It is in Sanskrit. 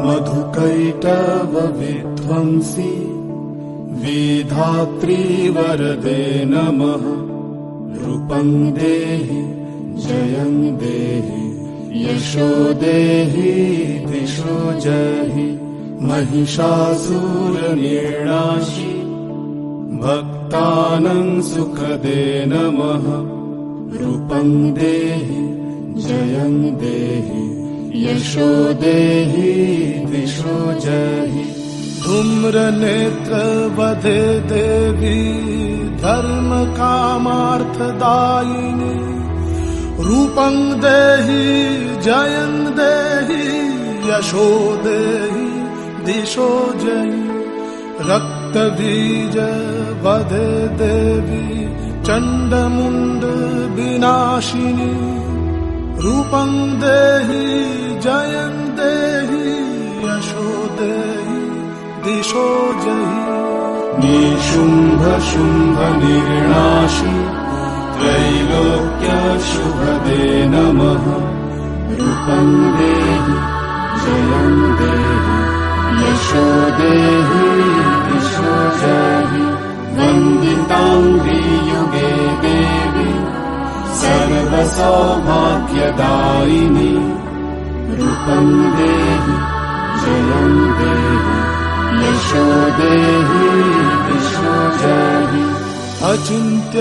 मधुकैटभ विध्वंसी विधात्री वरदे नमः। रूपं देहि जयं देहि यशो देहि दिशो जहि। महिषासुरनिर्नाशी भक्तानां सुखदे नमः। रूपं देहि जयं देहि यशो देहि दिशो जहि। धूम्रनेत्र वधे देवी धर्म कामार्थदायिनी। रूपं देहि जयं देहि यशो देहि दिशो जहि। रक्तबीज वधे देवी चण्डमुण्ड विनाशिनी। रूपं देहि जयं देहि यशो देहि दिशो जहि। निशुम्भ शुम्भ निर्नाशी त्रैलोक्य शुभदे नमः। रूपं देहि जयं देहि यशो देहि दिशो जहि। वन्दिताङ्घ्रियुगे देवी सर्वसौभाग्यदायिनी। रूपं देहि जयं देहि यशो देहि दिशो जहि। अचिन्त्य